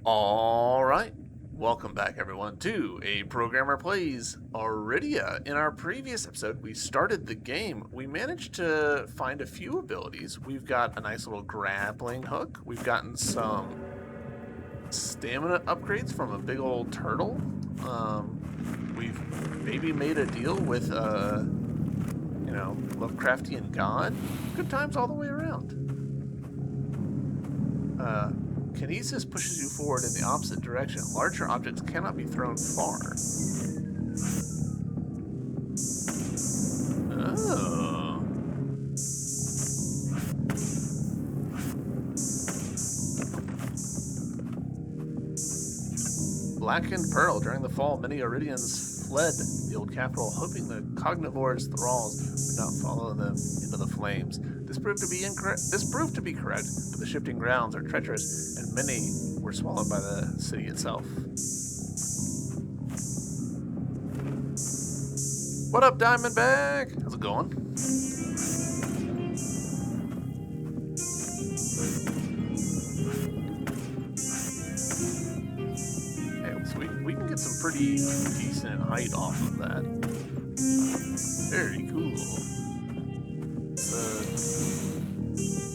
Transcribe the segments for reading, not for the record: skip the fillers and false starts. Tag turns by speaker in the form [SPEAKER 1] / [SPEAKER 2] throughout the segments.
[SPEAKER 1] All right. Welcome back, everyone, to A Programmer Plays Auridia. In our previous episode, we started the game. We managed to find a few abilities. We've got a nice little grappling hook. We've gotten some stamina upgrades from a big old turtle. We've maybe made a deal with Lovecraftian god. Good times all the way around. Kinesis pushes you forward in the opposite direction. Larger objects cannot be thrown far. Oh. Blackened Pearl. During the fall, many Auridians fled the old capital, hoping the Cognivores' thralls would not follow them into the flames. This proved to be incorrect. This proved to be correct, but the shifting grounds are treacherous, and many were swallowed by the city itself. What up, Diamondback? How's it going? Hey, so we can get some pretty decent height off of that. Very cool.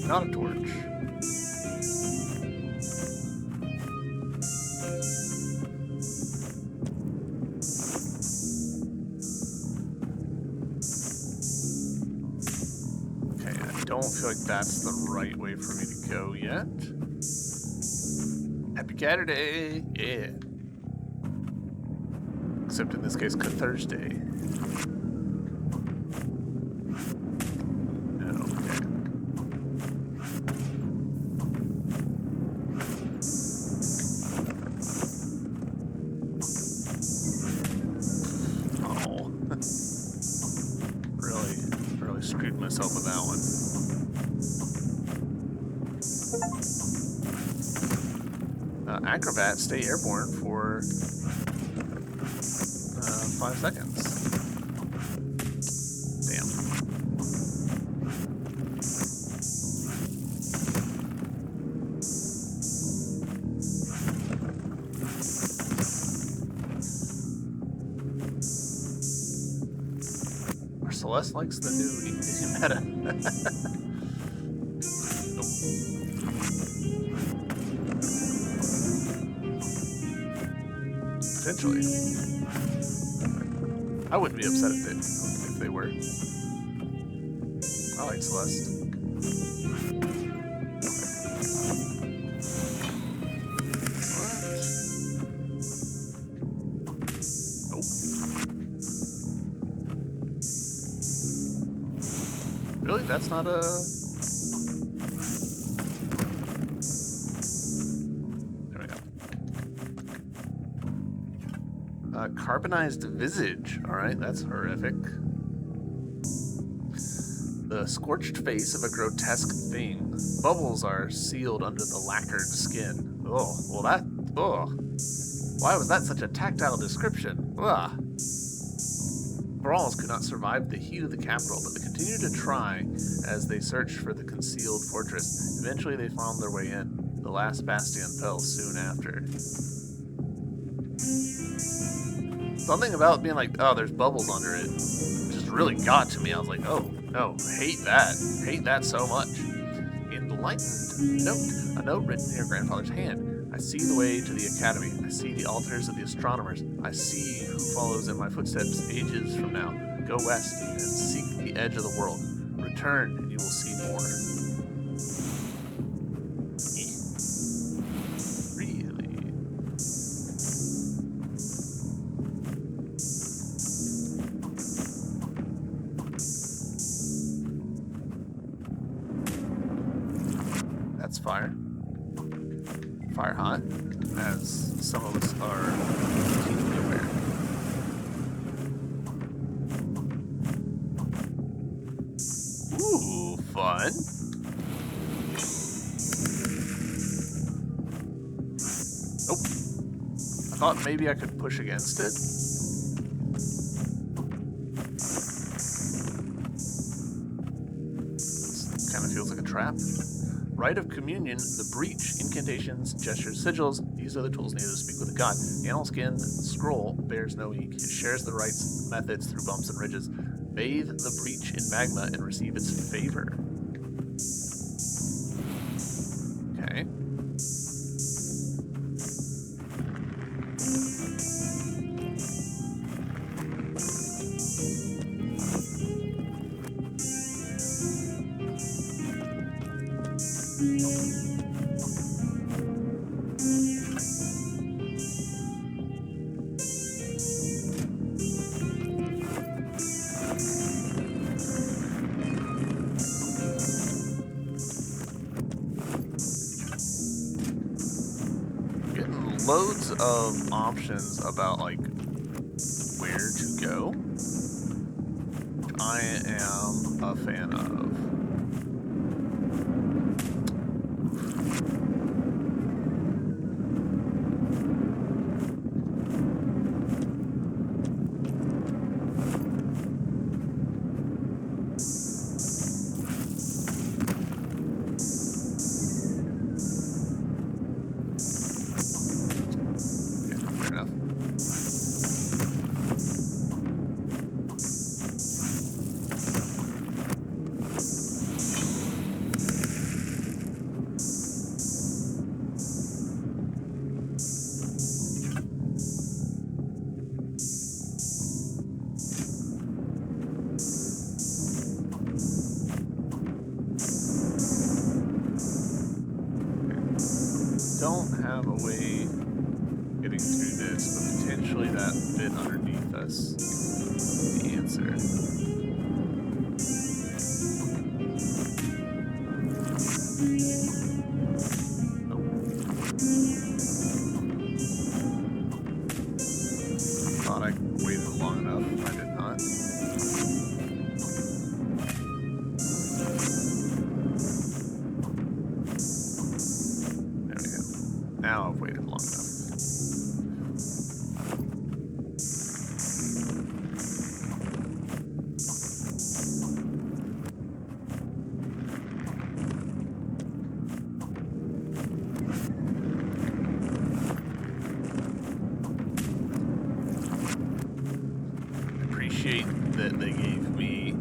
[SPEAKER 1] Not a torch. Okay, I don't feel like that's the right way for me to go yet. Happy Saturday! Yeah. Except in this case, Thursday. Really screwed myself with that one. Acrobat, stay airborne for 5 seconds. Damn. Celeste likes the new meta. Potentially. I wouldn't be upset if they were. I like Celeste. Really? That's not a... There we go. Carbonized visage. Alright, that's horrific. The scorched face of a grotesque thing. Bubbles are sealed under the lacquered skin. Oh, well that... Oh. Why was that such a tactile description? Ugh. Brawls could not survive the heat of the capital, but they continued to try as they searched for the concealed fortress. Eventually, they found their way in. The last bastion fell soon after. Something about being like, oh, there's bubbles under it, just really got to me. I was like, oh, no, hate that. Hate that so much. Enlightened note. A note written in your grandfather's hand. I see the way to the academy. I see the altars of the astronomers. I see who follows in my footsteps ages from now. Go west and seek the edge of the world. Return and you will see more. Really? That's fire. Fire hot, as some of us are keenly aware. Ooh, fun. Nope. I thought maybe I could push against it. Kind of feels like a trap. Rite of Communion, the Breach, Incantations, Gestures, Sigils. These are the tools needed to speak with a god. Animal Skin Scroll bears no ink. It shares the rites methods through bumps and ridges. Bathe the breach in magma and receive its favor. Okay. Loads of options about like where to go, which I am a fan of. Don't have a way getting through this, but potentially that bit underneath us the answer. Thought I waited long enough. I did not. There we go. Now I've waited long enough. That they gave me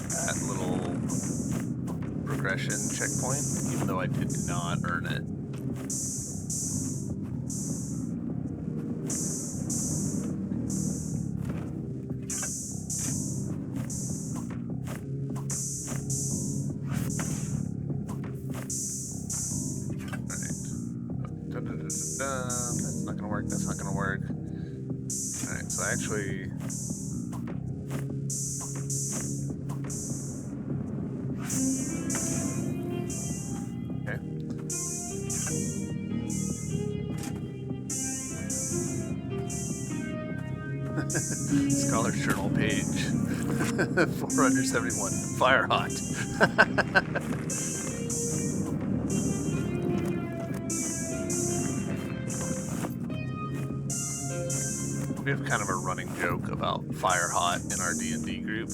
[SPEAKER 1] that little progression checkpoint, even though I did not earn it. That's not gonna work, that's not gonna work. Alright, so actually... Okay. Scholar's Journal page. 471. Fire hot. We have kind of a running joke about fire hot in our D&D group.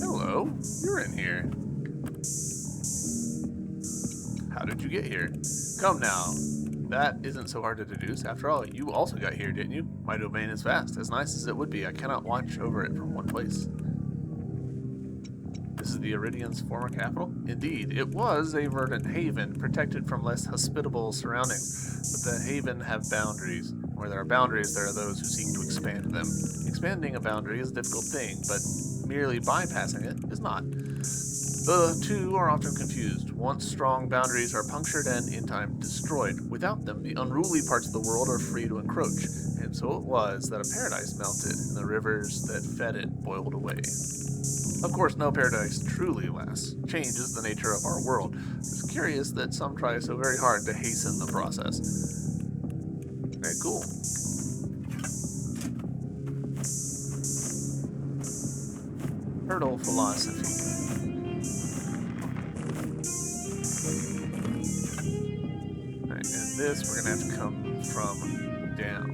[SPEAKER 1] Hello, you're in here. How did you get here? Come now, that isn't so hard to deduce. After all, you also got here, didn't you? My domain is vast. As nice as it would be, I cannot watch over it from one place. This is the Auridians' former capital? Indeed, it was a verdant haven, protected from less hospitable surroundings. But the haven have boundaries. Where there are boundaries, there are those who seek to expand them. Expanding a boundary is a difficult thing, but merely bypassing it is not. The two are often confused. Once strong boundaries are punctured and, in time, destroyed. Without them, the unruly parts of the world are free to encroach. And so it was that a paradise melted, and the rivers that fed it boiled away. Of course, no paradise truly lasts. Change is the nature of our world. It's curious that some try so very hard to hasten the process. Very cool. Turtle philosophy. Alright, and this we're gonna have to come from down.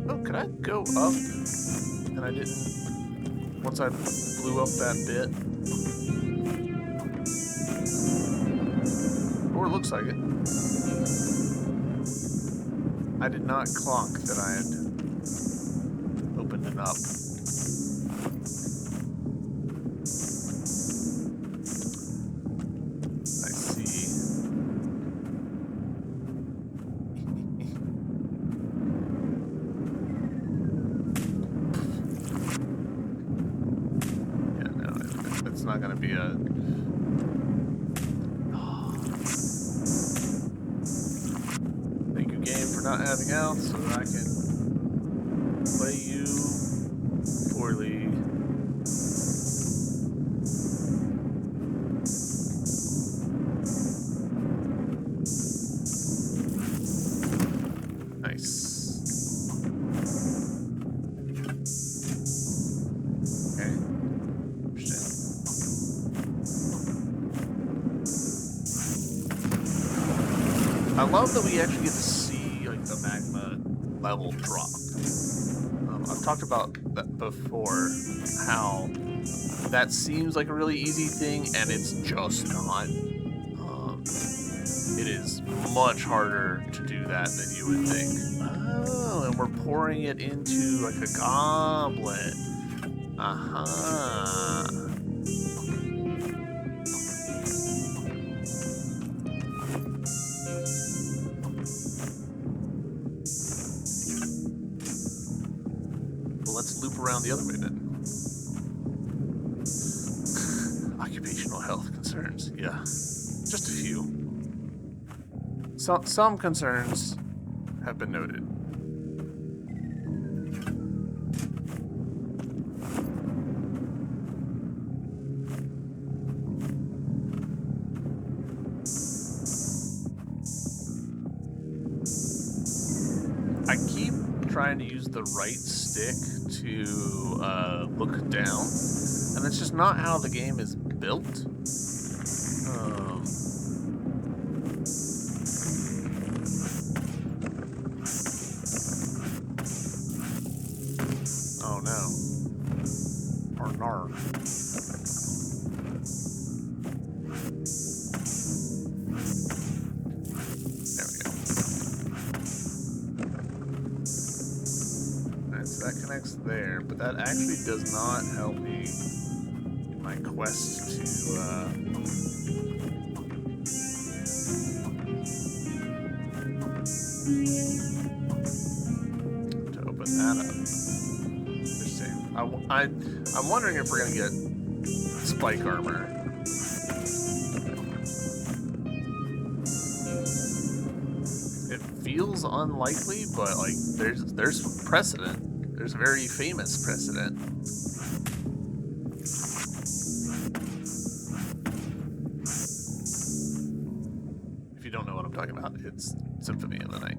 [SPEAKER 1] Oh, could I go up? And I didn't... Once I blew up that bit? Or it looks like it. I did not clock that I had opened it up. I see. Yeah, no, it's not going to be a... Thank you, game, for not having out so that I can play you poorly. I love that we actually get to see like the magma level drop. I've talked about that before, how that seems like a really easy thing, and it's just not. It is much harder to do that than you would think. Oh, and we're pouring it into like a goblet. Uh-huh. Let's loop around the other way then. Occupational health concerns, yeah. Just a few. Some concerns have been noted. I keep trying to use the right stick to look down, and that's just not how the game is built. Oh no. Or nar. There we go. Alright, so that connects there, but that actually does not help me in my quest to open that up. Interesting. I'm wondering if we're gonna get spike armor. It feels unlikely, but like there's precedent. There's a very famous precedent. If you don't know what I'm talking about, it's Symphony of the Night.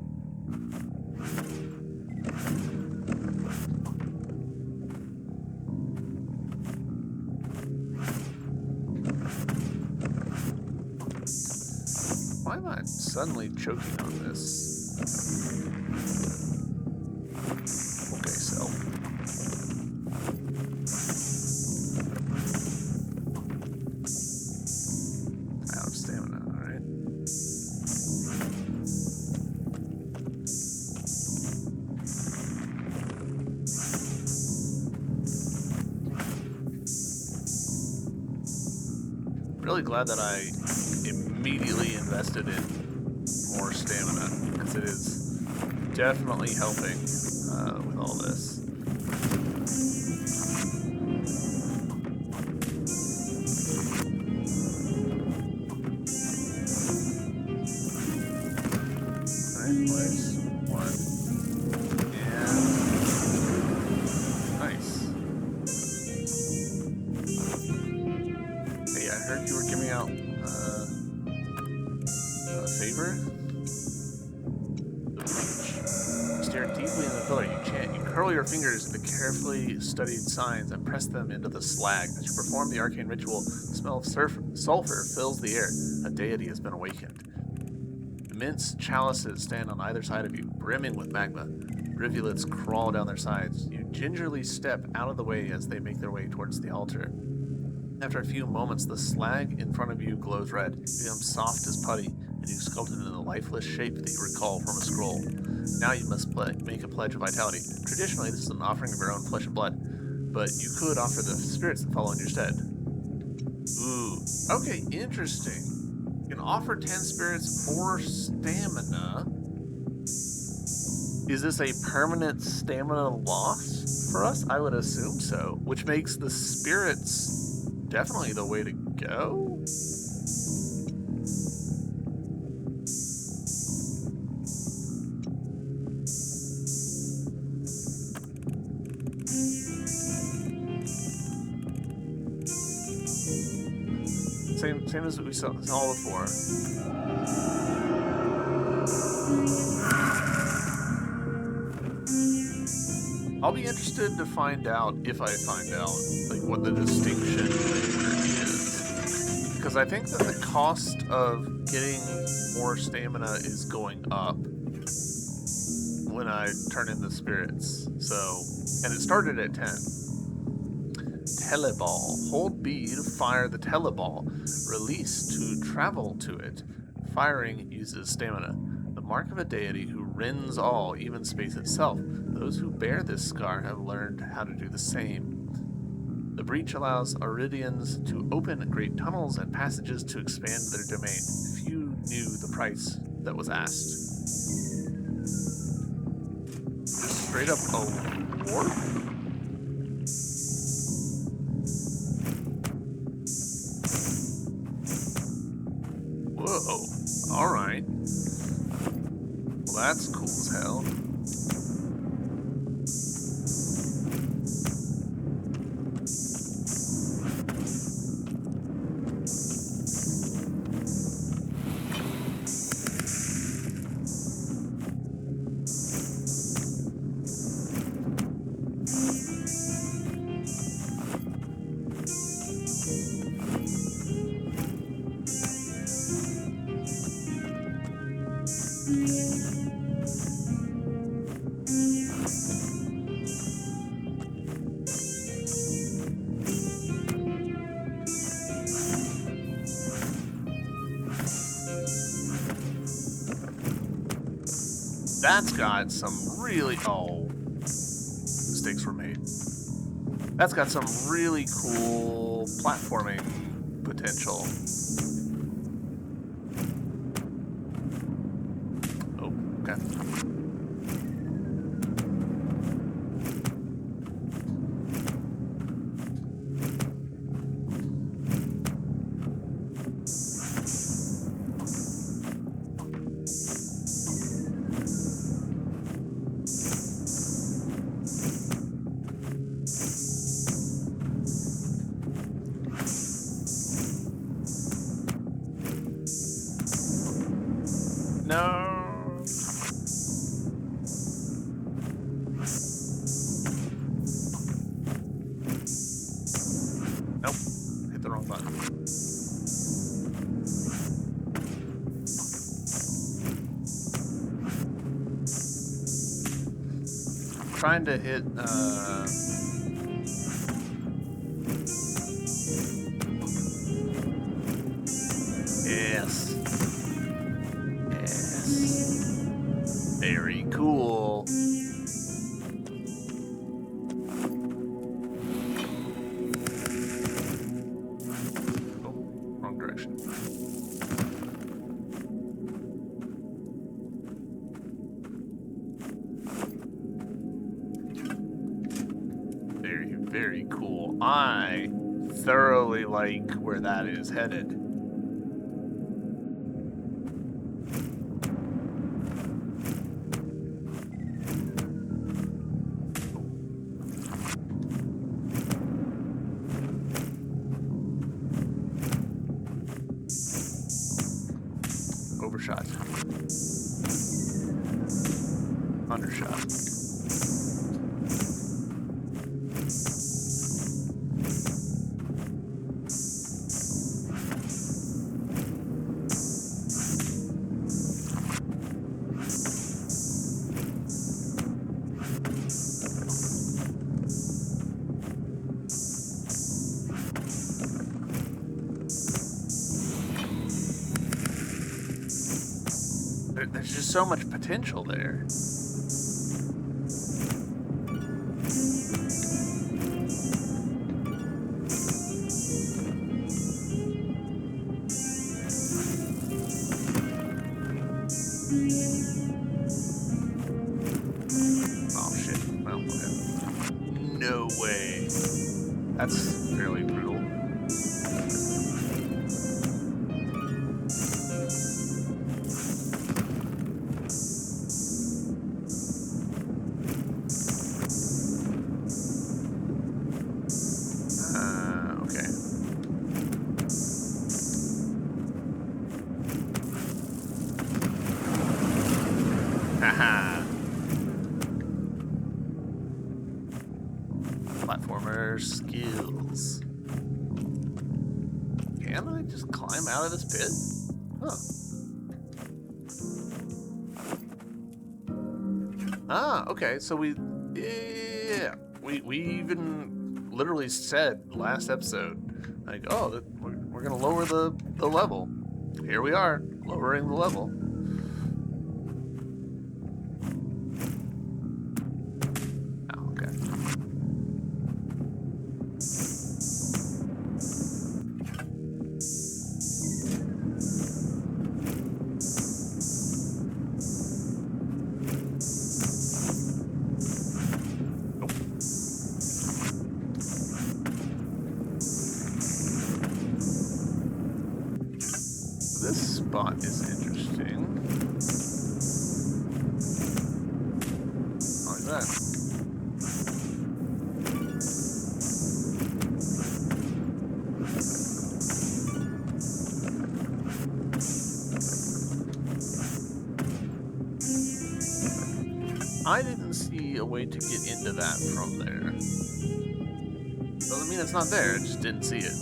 [SPEAKER 1] Why am I suddenly choking on this? Okay, so. Out of stamina, alright. Really glad that I immediately invested in more stamina, because it is definitely helping with all this. Alright, place one. And nice. Hey, I heard you were giving out favor? Stare deeply in the pillar, you chant. You curl your fingers into carefully studied signs and press them into the slag. As you perform the arcane ritual, the smell of sulfur fills the air. A deity has been awakened. Immense chalices stand on either side of you, brimming with magma. Rivulets crawl down their sides. You gingerly step out of the way as they make their way towards the altar. After a few moments, the slag in front of you glows red. It becomes soft as putty, and you sculpt it into the lifeless shape that you recall from a scroll. Now you must make a pledge of vitality. Traditionally, this is an offering of your own flesh and blood, but you could offer the spirits that follow in your stead. Ooh, okay, interesting. You can offer 10 spirits or stamina. Is this a permanent stamina loss for us? I would assume so, which makes the spirits definitely the way to go. Same as we saw before. I'll be interested to find out, if I find out, like what the distinction is. Because I think that the cost of getting more stamina is going up when I turn in the spirits. So, and it started at 10. Teleball. Hold B to fire the teleball. Release to travel to it. Firing uses stamina. The mark of a deity who rends all, even space itself. Those who bear this scar have learned how to do the same. The breach allows Auridians to open great tunnels and passages to expand their domain. Few knew the price that was asked. Just straight up a warp? Whoa, alright. Well, that's cool as hell. That's got some really... Oh. Mistakes were made. That's got some really cool platforming potential. Oh, okay. No. Nope. Hit the wrong button. Trying to hit, Yes. Yes. Very cool. Oh, wrong direction. Very, very cool. I thoroughly like where that is headed. Overshot. Undershot. There's just so much potential there. Oh shit. Well, okay. No way. That's fairly brutal. Okay. Haha. Platformer skills. Can I just climb out of this pit? Huh. Ah, okay. So we even literally said last episode, like, oh, we're gonna lower the level. Here we are, lowering the level. Oh, okay. This spot is interesting. Like that. I didn't see a way to get into that from there. Doesn't mean it's not there, I just didn't see it.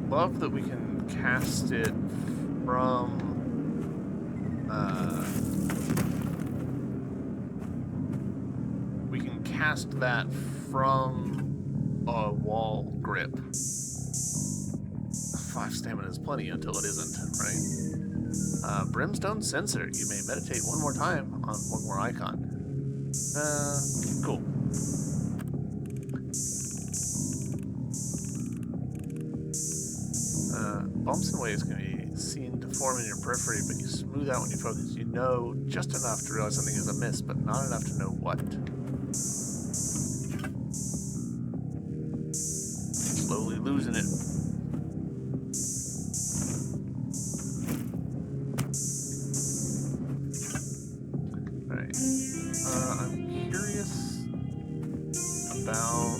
[SPEAKER 1] Love that we can cast it from we can cast that from a wall grip. 5 stamina is plenty until it isn't, right? Brimstone sensor. You may meditate one more time on one more icon. Cool. Bumps and waves can be seen to form in your periphery, but you smooth out when you focus. You know just enough to realize something is amiss, but not enough to know what. Slowly losing it. Alright. I'm curious about...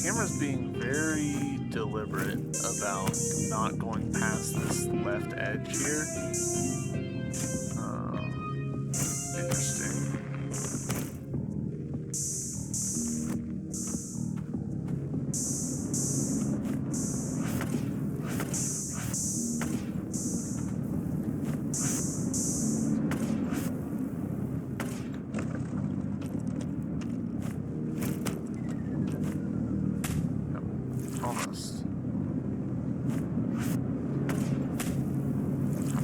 [SPEAKER 1] Camera's being very deliberate about not going past this left edge here. Interesting. Almost.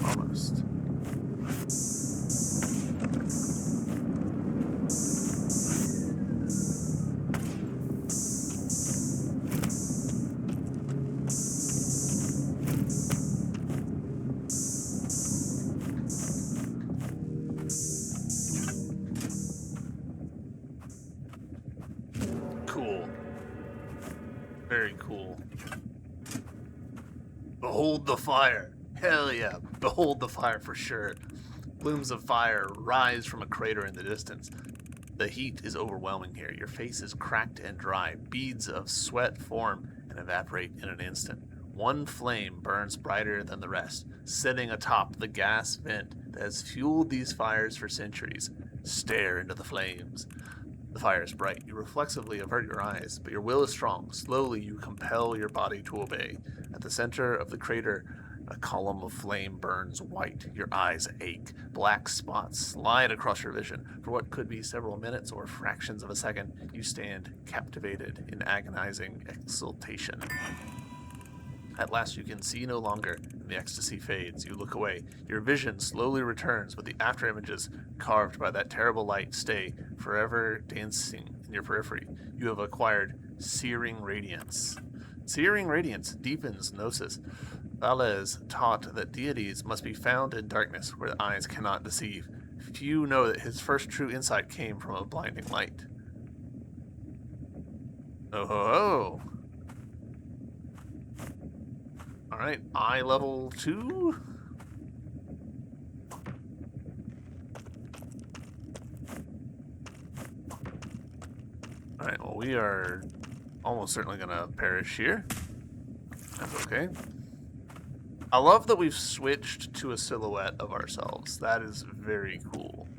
[SPEAKER 1] Almost. Cool. Very cool. Behold the fire. Hell yeah. Behold the fire for sure. Plumes of fire rise from a crater in the distance. The heat is overwhelming here. Your face is cracked and dry. Beads of sweat form and evaporate in an instant. One flame burns brighter than the rest, sitting atop the gas vent that has fueled these fires for centuries. Stare into the flames. The fire is bright. You reflexively avert your eyes, but your will is strong. Slowly, you compel your body to obey. At the center of the crater, a column of flame burns white. Your eyes ache. Black spots slide across your vision. For what could be several minutes or fractions of a second, you stand captivated in agonizing exultation. At last you can see no longer, and the ecstasy fades. You look away. Your vision slowly returns, but the afterimages carved by that terrible light stay forever dancing in your periphery. You have acquired searing radiance. Searing radiance deepens gnosis. Valles taught that deities must be found in darkness, where the eyes cannot deceive. Few know that his first true insight came from a blinding light. Oh ho ho! Alright, eye level 2. Alright, well, we are almost certainly gonna perish here. That's okay. I love that we've switched to a silhouette of ourselves. That is very cool.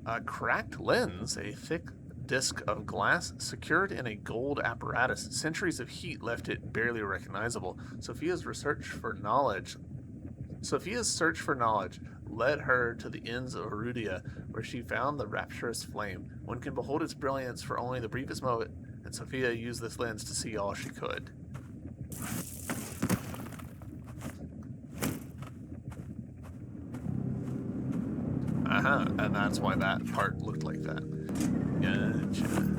[SPEAKER 1] A cracked lens, a thick disc of glass secured in a gold apparatus. Centuries of heat left it barely recognizable. Sophia's search for knowledge led her to the ends of Auridia, where she found the rapturous flame. One can behold its brilliance for only the briefest moment, and Sophia used this lens to see all she could. And that's why that part looked like that. Gotcha.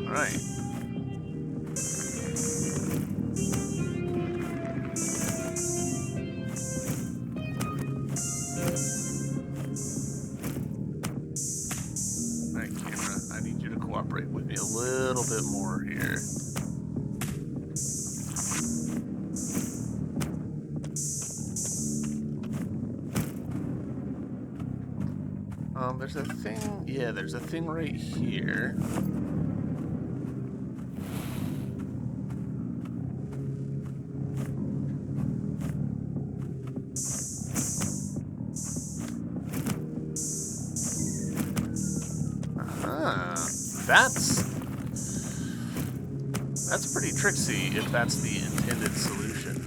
[SPEAKER 1] Alright. Alright, camera. I need you to cooperate with me a little bit more here. There's a thing. Yeah, there's a thing right here. That's pretty tricksy if that's the intended solution.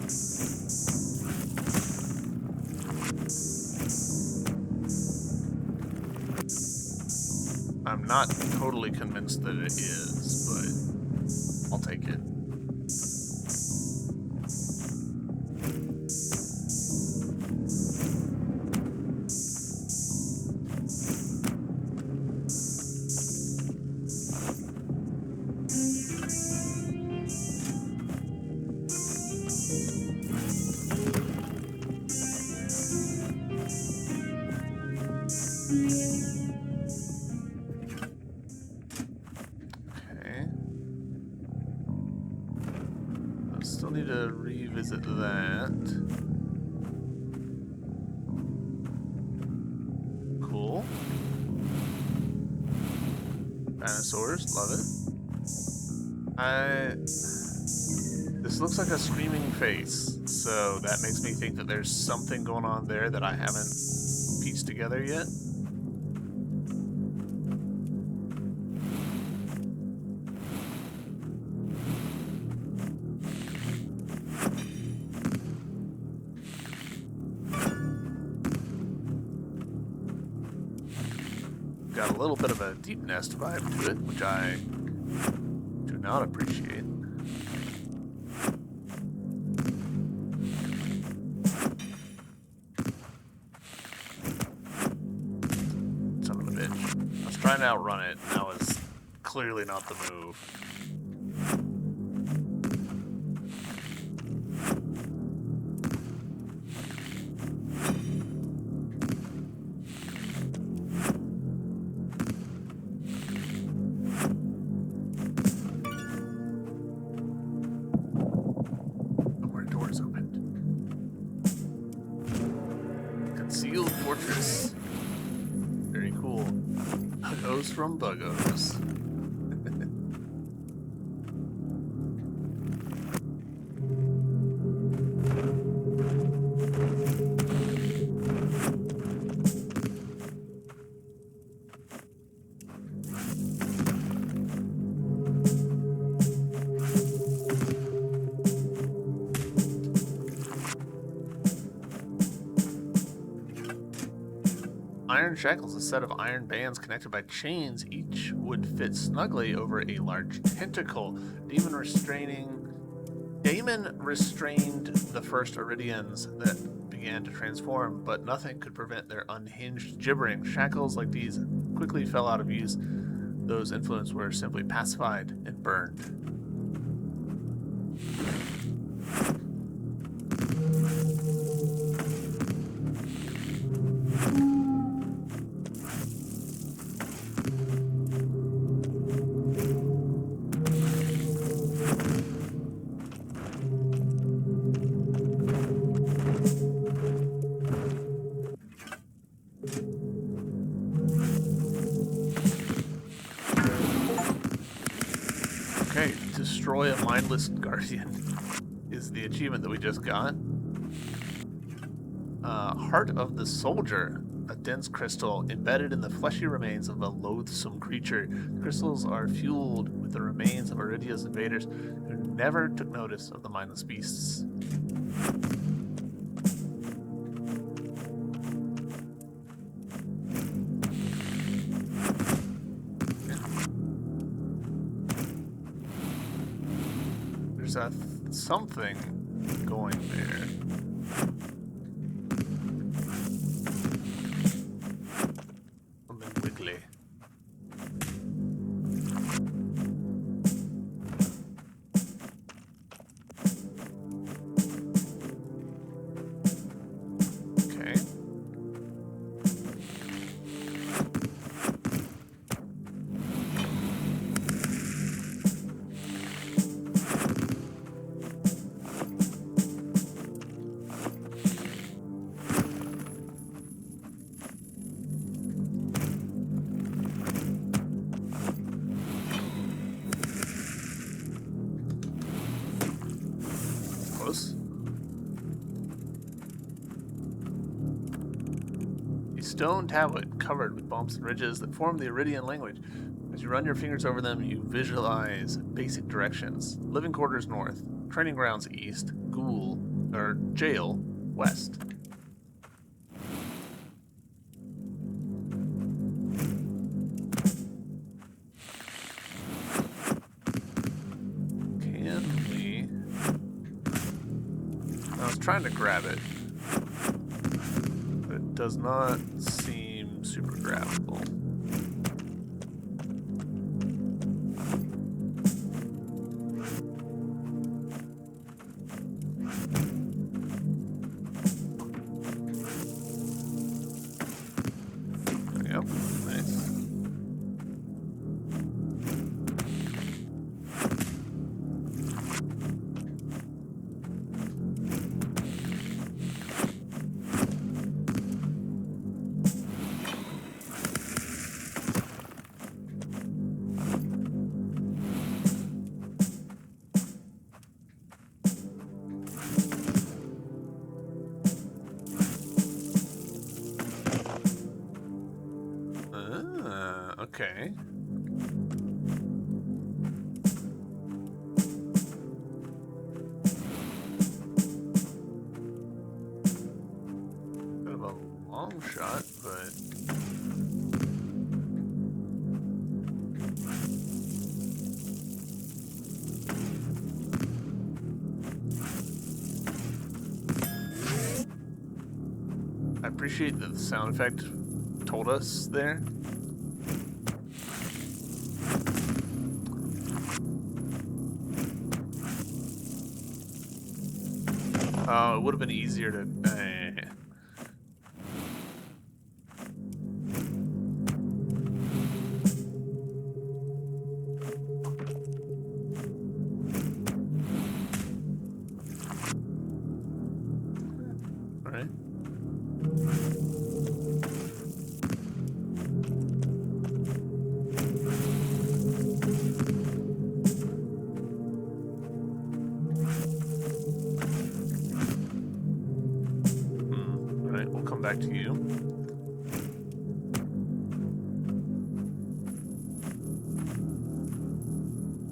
[SPEAKER 1] I'm not totally convinced that it is, but I'll take it. Still need to revisit that. Cool. Dinosaurs, love it. This looks like a screaming face, so that makes me think that there's something going on there that I haven't pieced together yet. got a little bit of a deep nest vibe to it, which I do not appreciate. Son of a bitch. I was trying to outrun it, and that was clearly not the move. Concealed fortress. Very cool. Huggos from Buggos. Iron shackles, a set of iron bands connected by chains. Each would fit snugly over a large tentacle. Daemon restrained the first Auridians that began to transform, but nothing could prevent their unhinged gibbering. Shackles like these quickly fell out of use. Those influences were simply pacified and burned. Okay, destroy a mindless guardian is the achievement that we just got. Heart of the Soldier, a dense crystal embedded in the fleshy remains of a loathsome creature. The crystals are fueled with the remains of Auridia's invaders who never took notice of the mindless beasts. There's something going there. Something wiggly. Okay. A stone tablet covered with bumps and ridges that form the Auridian language. As you run your fingers over them, you visualize basic directions. Living quarters north, training grounds east, jail west. I was trying to grab it, but it does not seem super grabbable. Yep, nice. Okay. Bit of a long shot, but I appreciate that the sound effect told us there. It would have been easier to... Alright. Alright, we'll come back to you.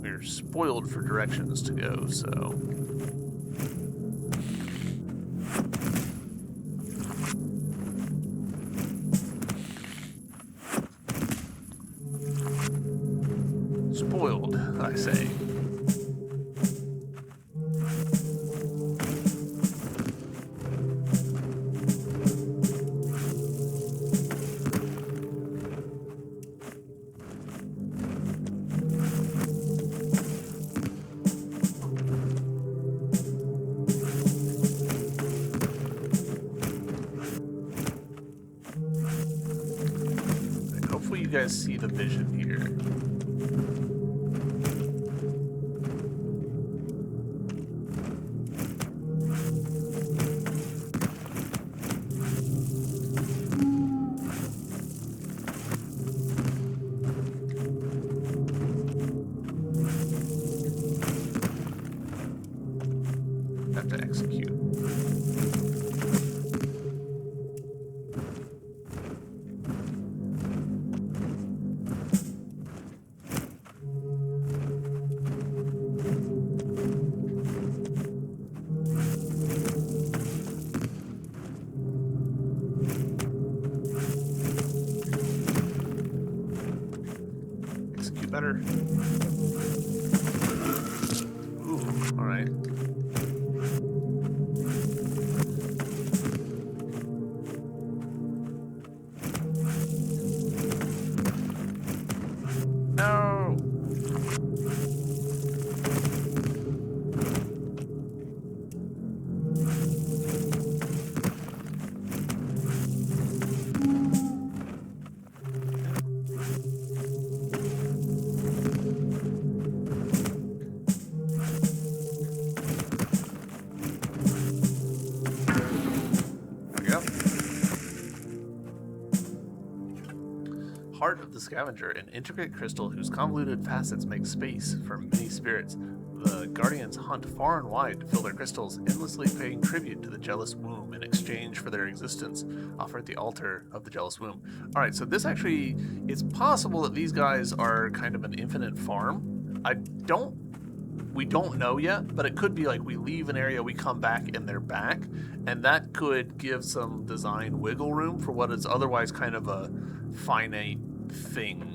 [SPEAKER 1] We're spoiled for directions to go, so... Spoiled, I say. Hopefully you guys see the vision here. Have to execute. Execute better. Ooh, alright. No! Heart of the Scavenger, an intricate crystal whose convoluted facets make space for many spirits. The Guardians hunt far and wide to fill their crystals, endlessly paying tribute to the Jealous Womb in exchange for their existence, offered at the altar of the Jealous Womb. Alright, so this actually, it's possible that these guys are kind of an infinite farm. We don't know yet, but it could be like we leave an area, we come back, and they're back, and that could give some design wiggle room for what is otherwise kind of a finite thing.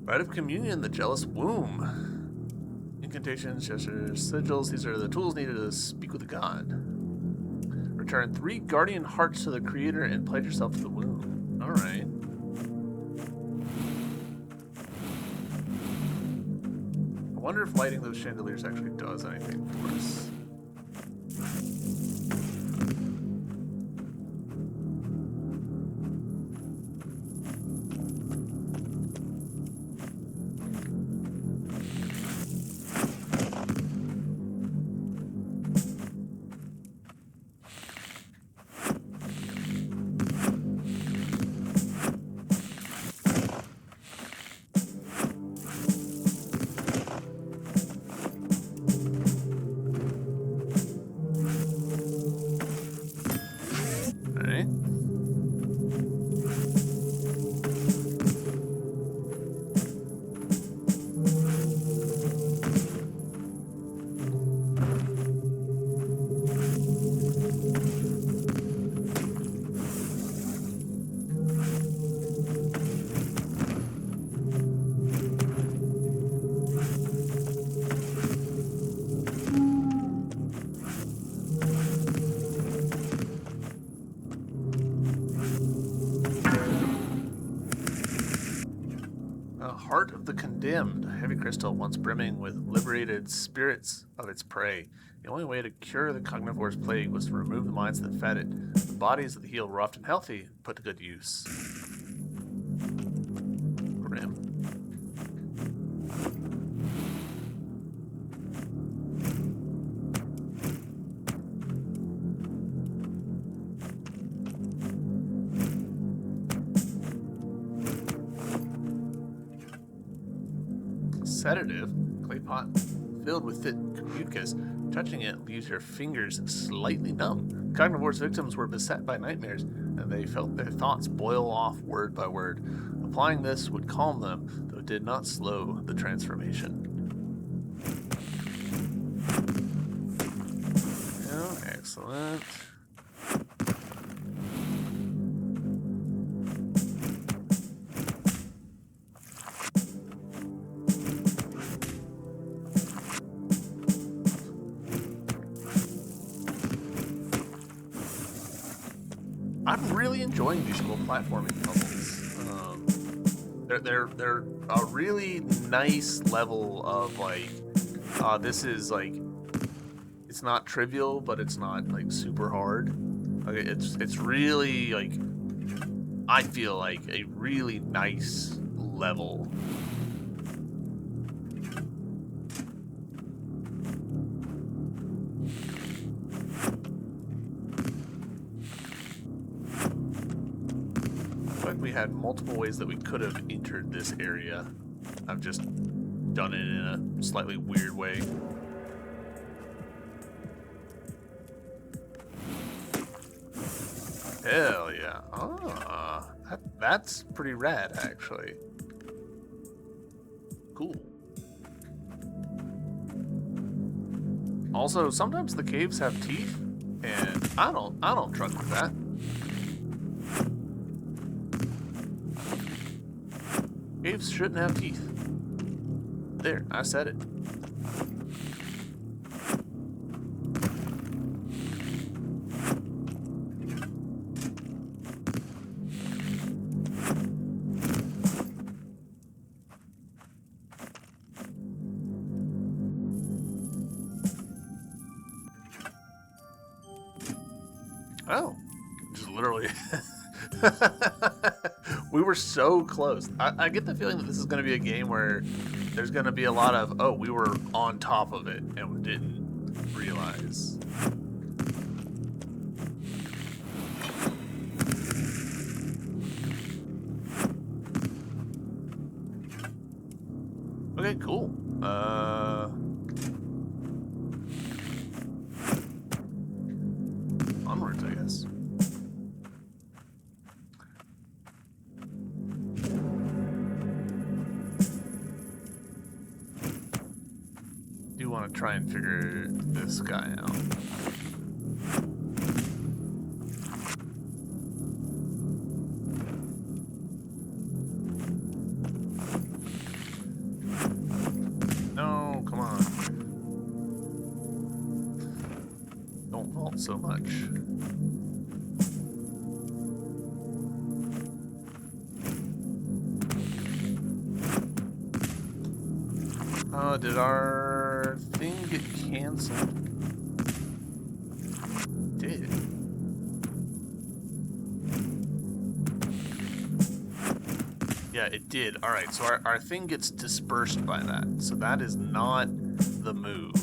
[SPEAKER 1] Rite of Communion, the Jealous Womb. Incantations, gestures, sigils, these are the tools needed to speak with a god. Return 3 guardian hearts to the creator and pledge yourself to the womb. Alright. I wonder if lighting those chandeliers actually does anything for us. condemned, a heavy crystal once brimming with liberated spirits of its prey. The only way to cure the carnivore's plague was to remove the minds that fed it. The bodies of the healed were often healthy and put to good use. Grim. Sedative, clay pot filled with thick mucus. Touching it leaves your fingers slightly numb. Carnivore's victims were beset by nightmares, and they felt their thoughts boil off word by word. Applying this would calm them, though it did not slow the transformation. Oh, excellent. I'm really enjoying these little platforming puzzles. They're a really nice level of like, this is like, it's not trivial, but it's not like super hard. Like it's really like, I feel like a really nice level. We had multiple ways that we could have entered this area. I've just done it in a slightly weird way. Hell yeah. Ah, that's pretty rad, actually. Cool. Also, sometimes the caves have teeth, and I don't truck with that. Caves shouldn't have teeth. There, I said it. Oh, just literally. We were so close. I get the feeling that this is going to be a game where there's going to be a lot of, oh, we were on top of it and we didn't realize. Okay, cool. Onwards, I guess. Do want to try and figure this guy out. No, come on. Don't vault so much. Did our thing get canceled? It did. Yeah, it did. Alright, so our thing gets dispersed by that. So that is not the move.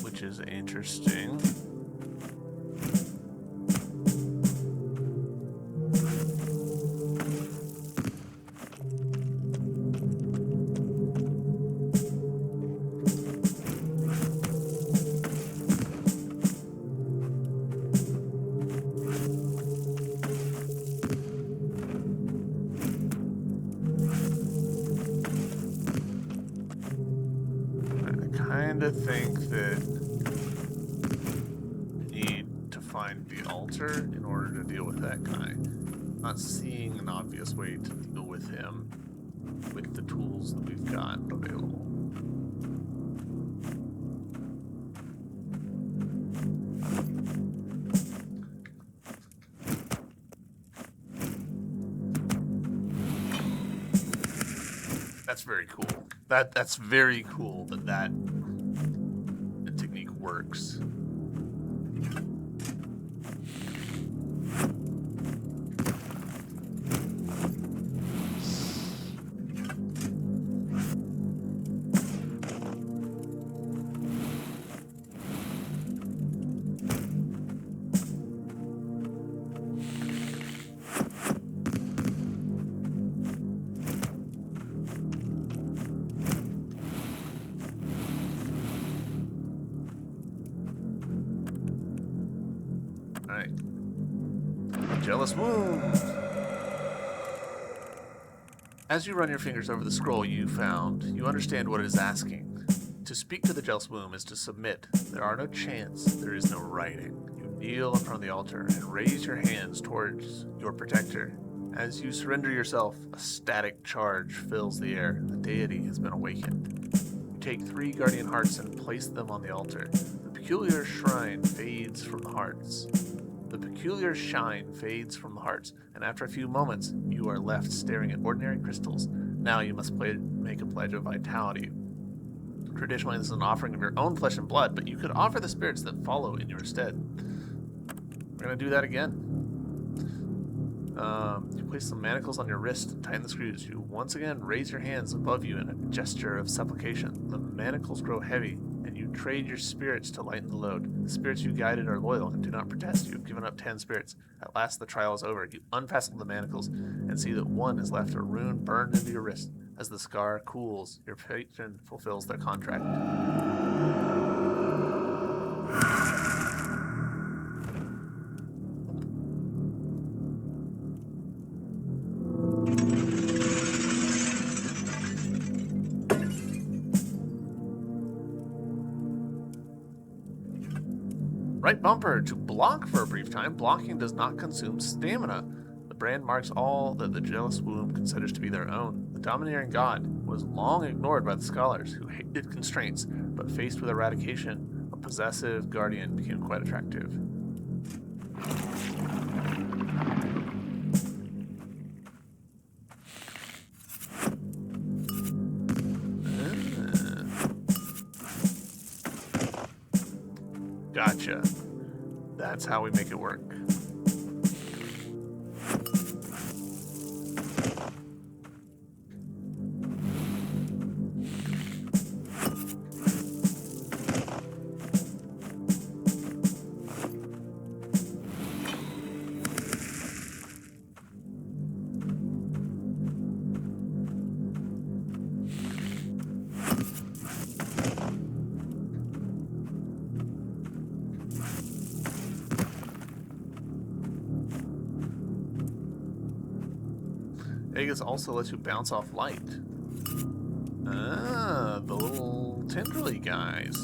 [SPEAKER 1] Which is interesting. I think that we need to find the altar in order to deal with that guy. I'm not seeing an obvious way to deal with him with the tools that we've got available. That's very cool. That's very cool that technique works. Alright. Jealous wound. As you run your fingers over the scroll you found, you understand what it is asking. To speak to the jealous womb is to submit. There are no chants, there is no writing. You kneel in front of the altar and raise your hands towards your protector. As you surrender yourself, a static charge fills the air. The deity has been awakened. You take 3 guardian hearts and place them on the altar. The peculiar shine fades from the hearts. And after a few moments, you are left staring at ordinary crystals. Now you must make a pledge of vitality. Traditionally, this is an offering of your own flesh and blood, but you could offer the spirits that follow in your stead. We're going to do that again. You place some manacles on your wrist and tighten the screws. You once again raise your hands above you in a gesture of supplication. The manacles grow heavy, and you trade your spirits to lighten the load. The spirits you guided are loyal and do not protest. You have given up 10 spirits. At last the trial is over. You unfasten the manacles and see that one has left a rune burned into your wrist. As the scar cools, your patron fulfills their contract. Right bumper to block for a brief time. Blocking does not consume stamina. The brand marks all that the jealous womb considers to be their own. The domineering god was long ignored by the scholars, who hated constraints, but faced with eradication, a possessive guardian became quite attractive. Gotcha. That's how we make it work. Aegis also lets you bounce off light. Ah, the little tendrily guys.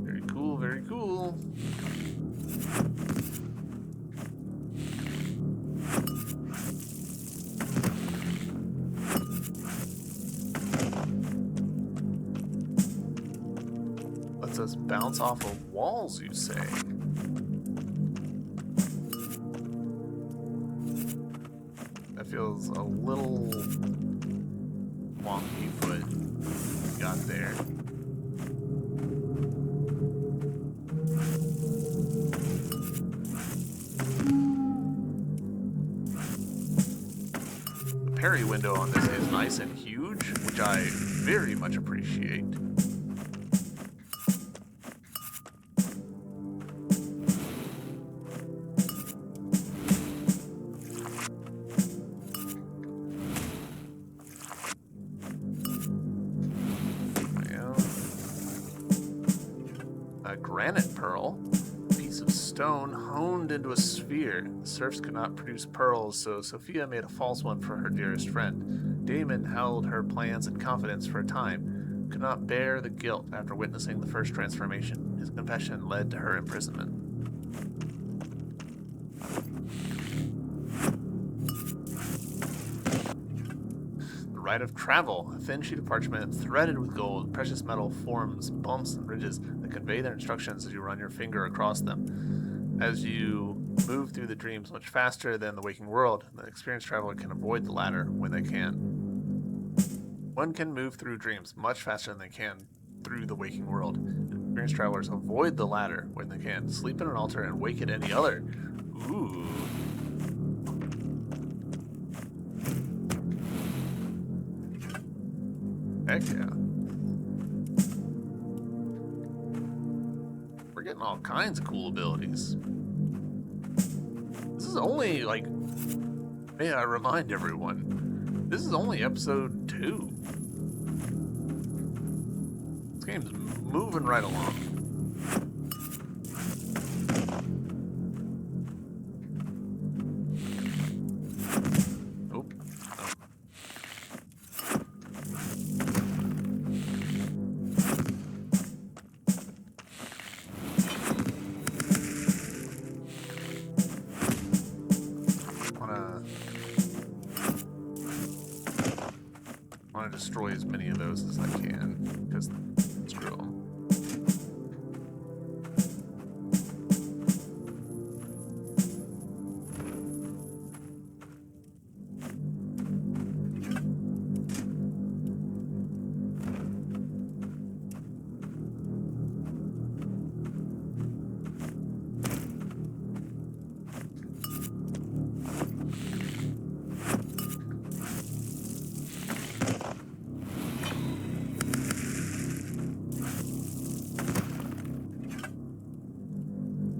[SPEAKER 1] Very cool, very cool. Lets us bounce off of walls, you say? That feels a little wonky, but we got there. The parry window on this is nice and huge, which I very much appreciate. A granite pearl, a piece of stone honed into a sphere. The serfs could not produce pearls, so Sophia made a false one for her dearest friend. Damon held her plans in confidence for a time, could not bear the guilt after witnessing the first transformation. His confession led to her imprisonment. The Rite of Travel. A thin sheet of parchment threaded with gold, precious metal forms bumps and ridges that convey their instructions as you run your finger across them. As you move through the dreams much faster than the waking world, the experienced traveler can avoid the latter when they can. One can move through dreams much faster than they can through the waking world. Experienced travelers avoid the latter when they can. Sleep in an altar and wake at any other. Ooh. Heck yeah. We're getting all kinds of cool abilities. This is only, like, may I remind everyone, this is only episode 2. This game's moving right along. Nope. I want to destroy as many of those as I can, because screw them.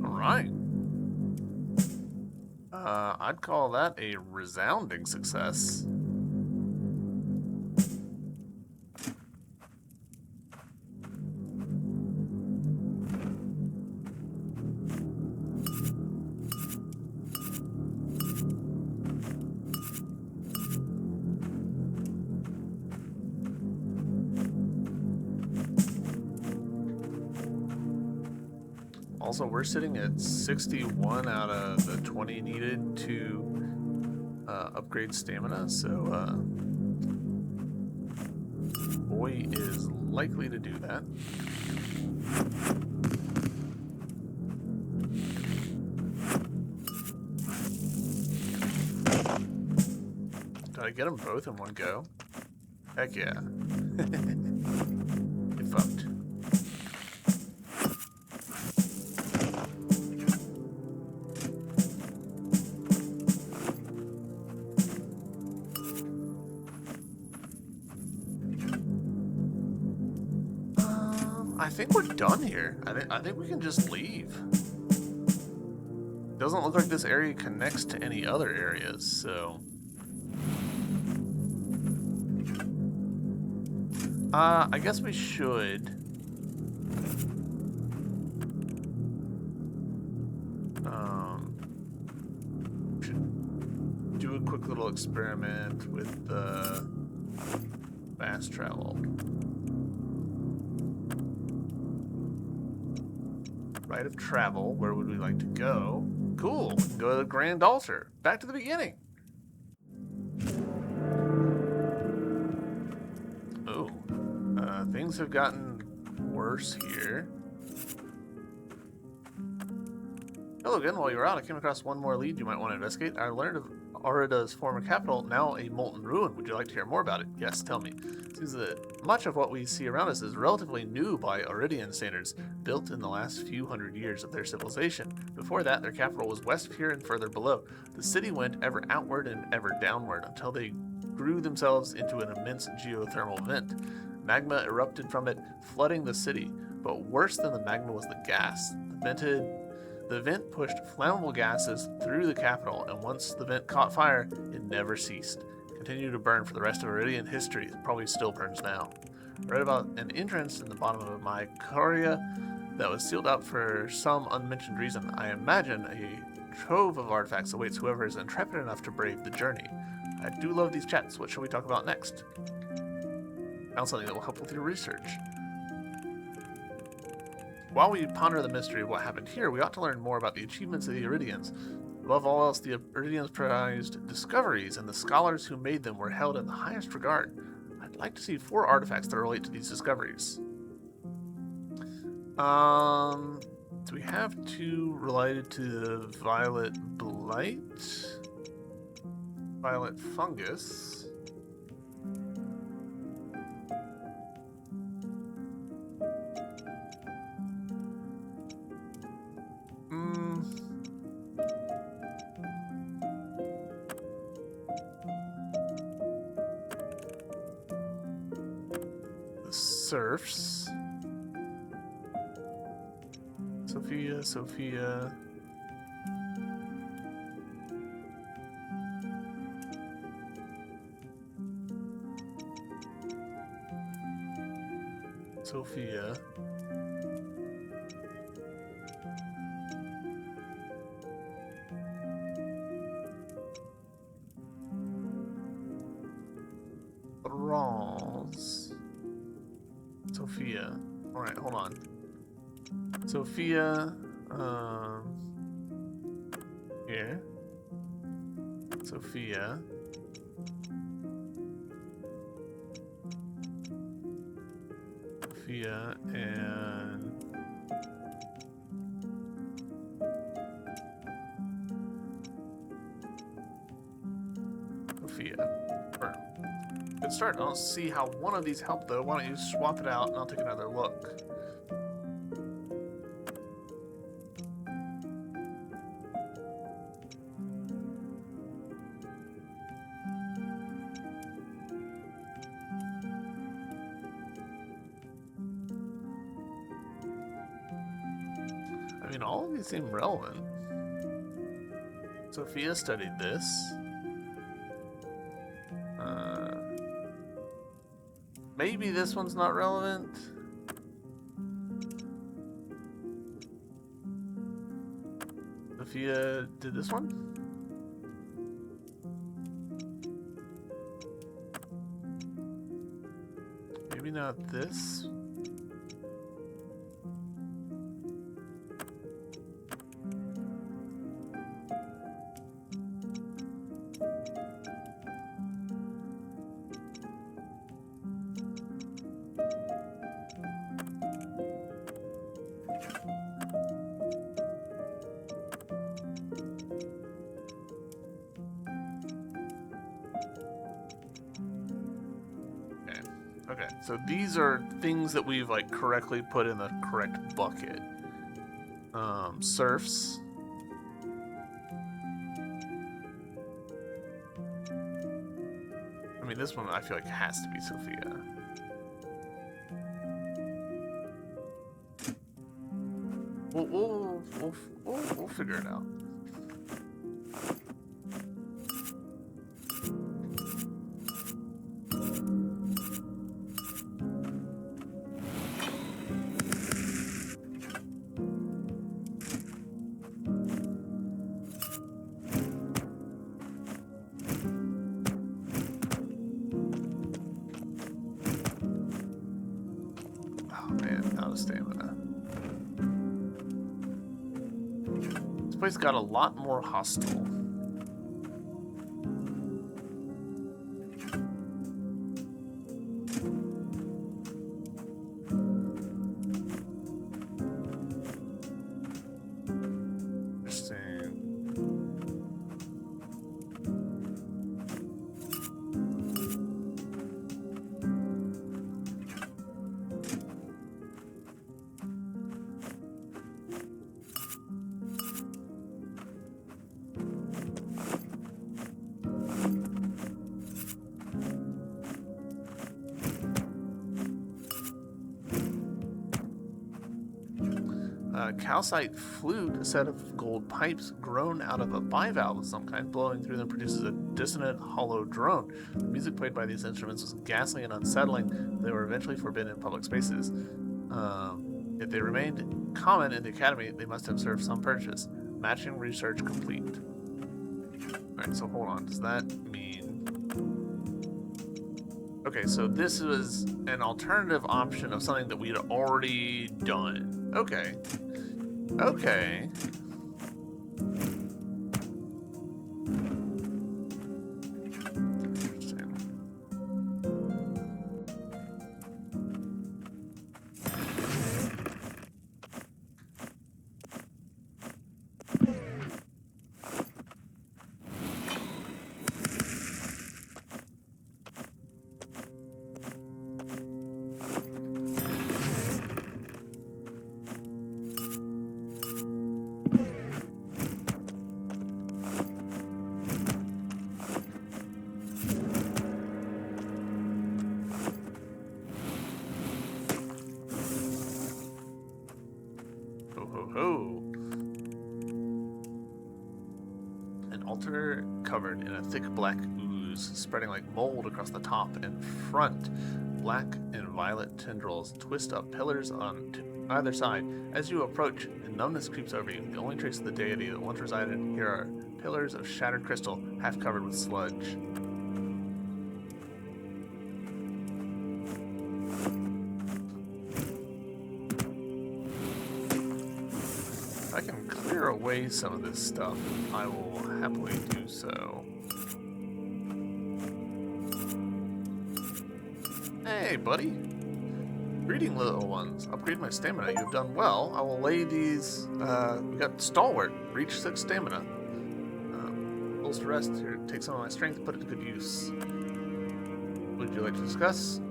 [SPEAKER 1] Alright. I'd call that a resounding success. Also, we're sitting at 61 out of the 20 needed to upgrade stamina, so boy is likely to do that. Did I get them both in one go? Heck yeah. Get fucked. I think we're done here. I think we can just leave. Doesn't look like this area connects to any other areas, so... I guess we should do a quick little experiment with the fast travel. Rite of Travel. Where would we like to go? Cool. We can go to the Grand Altar. Back to the beginning. Oh. Things have gotten worse here. Hello again. While you were out, I came across one more lead you might want to investigate. I learned of Aurida's former capital, now a molten ruin. Would you like to hear more about it? Yes, tell me. It seems that much of what we see around us is relatively new by Auridian standards, built in the last few hundred years of their civilization. Before that, their capital was west of here and further below. The city went ever outward and ever downward until they grew themselves into an immense geothermal vent. Magma erupted from it, flooding the city, but worse than the magma was the gas. The vent pushed flammable gases through the capital, and once the vent caught fire, it never ceased. Continued to burn for the rest of Auridian history. It probably still burns now. I read about an entrance in the bottom of my Auridia that was sealed up for some unmentioned reason. I imagine a trove of artifacts awaits whoever is intrepid enough to brave the journey. I do love these chats. What shall we talk about next? Found something that will help with your research. While we ponder the mystery of what happened here, we ought to learn more about the achievements of the Auridians. Above all else, the Auridians prized discoveries, and the scholars who made them were held in the highest regard. I'd like to see 4 artifacts that relate to these discoveries. Do we have 2 related to the violet blight? Violet fungus. The serfs. Sophia. Sophia. Rawls. Sophia. Alright, hold on. Sophia, here. Sophia. Sophia and Sophia. Good start. I don't see how one of these help though. Why don't you swap it out and I'll take another look. I mean, all of these seem relevant. Sophia studied this. Maybe this one's not relevant. Sophia did this one? Maybe not this. Okay, so these are things that we've like correctly put in the correct bucket. Serfs. I mean, this one I feel like has to be Sophia. We'll figure it out. Stamina. This place got a lot more hostile. Calcite flute, a set of gold pipes grown out of a bivalve of some kind. Blowing through them produces a dissonant, hollow drone. The music played by these instruments was ghastly and unsettling. They were eventually forbidden in public spaces. If they remained common in the academy, they must have served some purpose. Matching research complete. Alright, so hold on. Does that mean... Okay, so this was an alternative option of something that we had already done. Okay. Okay. Ho ho ho. An altar covered in a thick black ooze, spreading like mold across the top and front. Black and violet tendrils twist up pillars on either side. As you approach, and numbness creeps over you. The only trace of the deity that once resided here are pillars of shattered crystal, half covered with sludge. If I can clear away some of this stuff, I will happily do so. Hey, buddy. Greeting, little ones. Upgrade my stamina. You've done well. I will lay these. We got stalwart. Reach 6 stamina. Bills to rest. Here, take some of my strength, put it to good use. Would you like to discuss?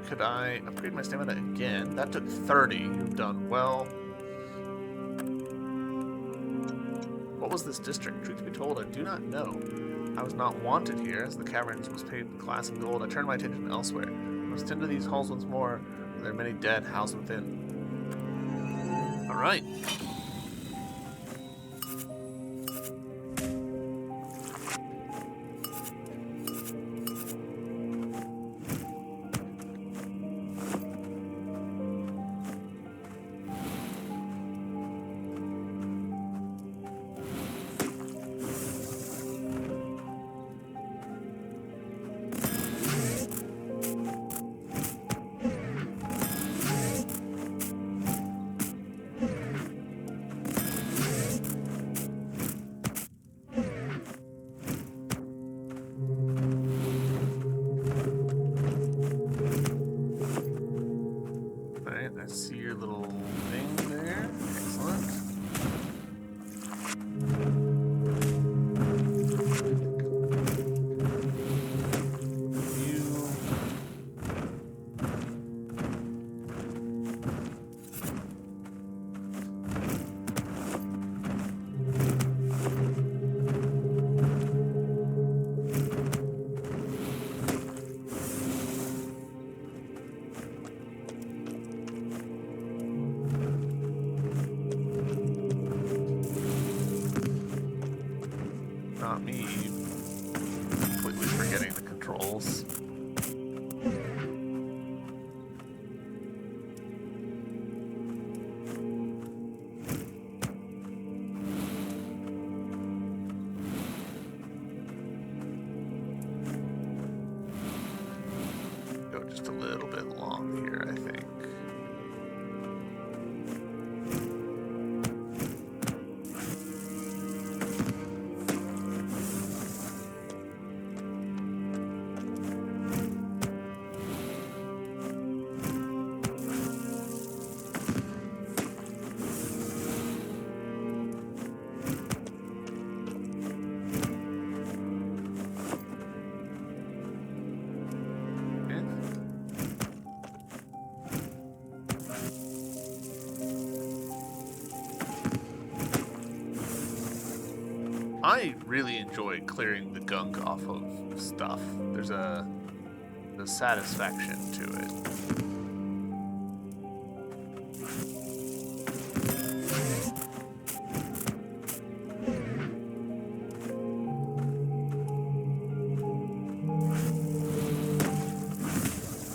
[SPEAKER 1] Could I upgrade my stamina again? That took 30. You've done well. What was this district? Truth be told, I do not know. I was not wanted here, as the caverns was paid with glass and gold. I turned my attention elsewhere. I must tend to these halls once more. There are many dead housed within. Alright. I see your little thing there. Excellent. Not me. Completely forgetting the controls. Go just a little bit long here, I think. I really enjoy clearing the gunk off of stuff. There's a satisfaction to it.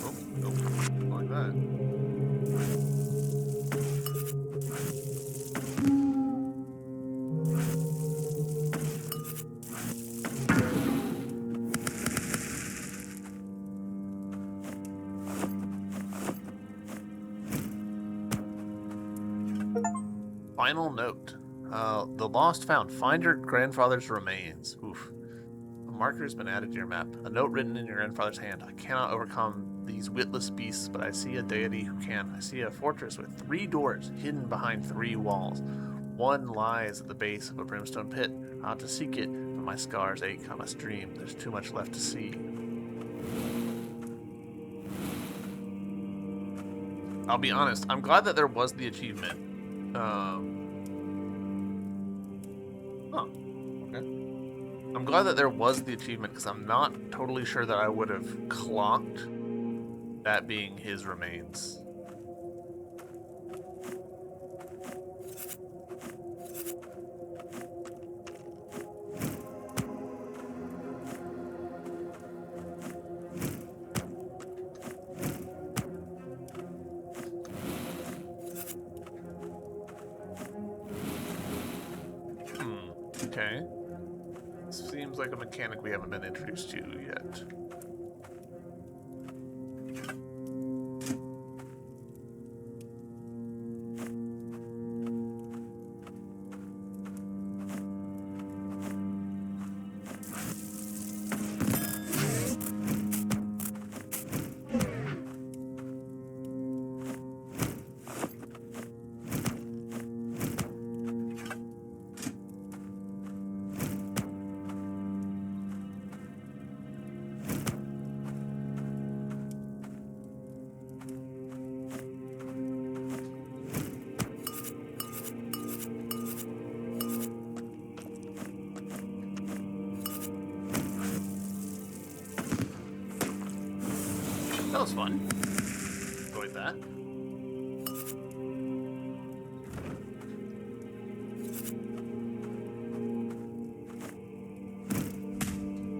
[SPEAKER 1] Oh, nope, like that. Final note. The lost found. Find your grandfather's remains. Oof. A marker has been added to your map. A note written in your grandfather's hand. I cannot overcome these witless beasts, but I see a deity who can. I see a fortress with 3 doors hidden behind 3 walls. One lies at the base of a brimstone pit. I ought to seek it, but my scars ache. I must dream. There's too much left to see. I'll be honest. I'm glad that there was the achievement. I'm glad that there was the achievement because I'm not totally sure that I would have clocked that being his remains. Okay. Seems like a mechanic we haven't been introduced to yet. That was fun. Enjoyed that.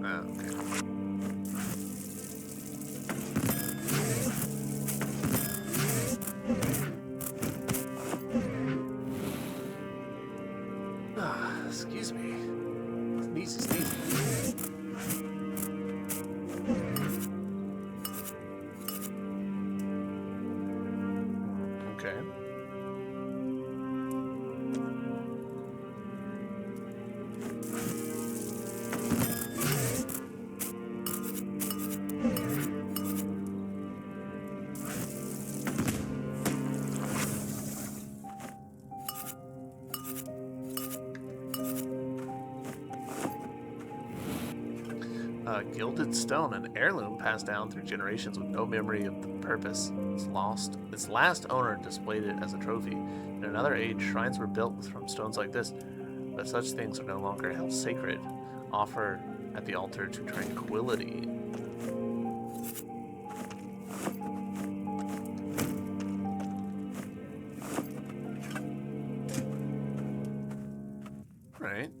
[SPEAKER 1] Okay. Excuse me. Sneezy, sneezy. Okay. Gilded stone, an heirloom passed down through generations with no memory of the purpose. Its last owner displayed it as a trophy. In another age, shrines were built from stones like this, but such things are no longer held sacred. Offer at the altar to tranquility. Right.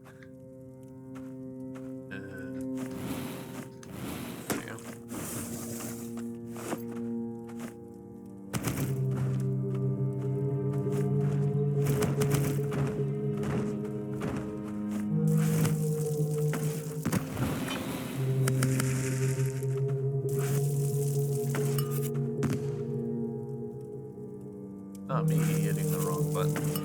[SPEAKER 1] Not me hitting the wrong button.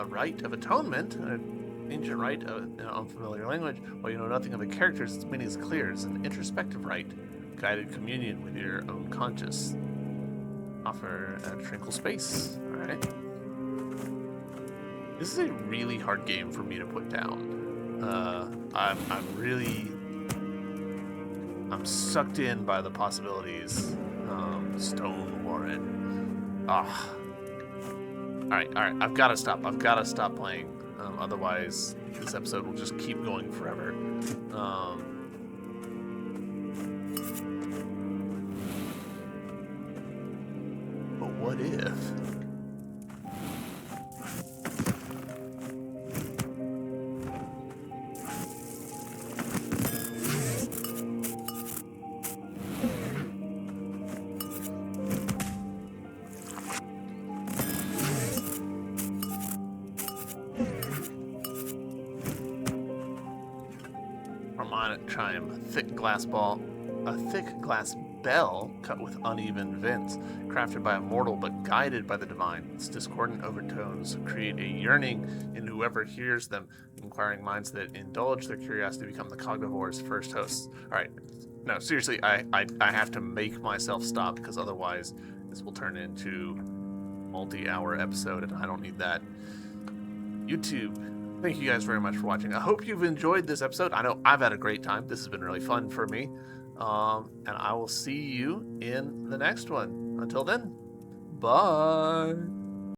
[SPEAKER 1] Rite of Atonement, an ancient rite in an unfamiliar language. While you know nothing of the characters, its meaning is clear. It's an introspective rite, guided communion with your own conscious. Offer a tranquil space. Alright. This is a really hard game for me to put down. I'm sucked in by the possibilities. Stone Warren. Alright, I've got to stop. I've got to stop playing. Otherwise, this episode will just keep going forever. But what if? Harmonic chime, a thick glass bell cut with uneven vents, crafted by a mortal but guided by the divine. Its discordant overtones create a yearning in whoever hears them, inquiring minds that indulge their curiosity become the cognivore's first hosts. Alright, no, seriously, I have to make myself stop, because otherwise this will turn into a multi-hour episode, and I don't need that. YouTube, thank you guys very much for watching. I hope you've enjoyed this episode. I know I've had a great time. This has been really fun for me. And I will see you in the next one. Until then, bye.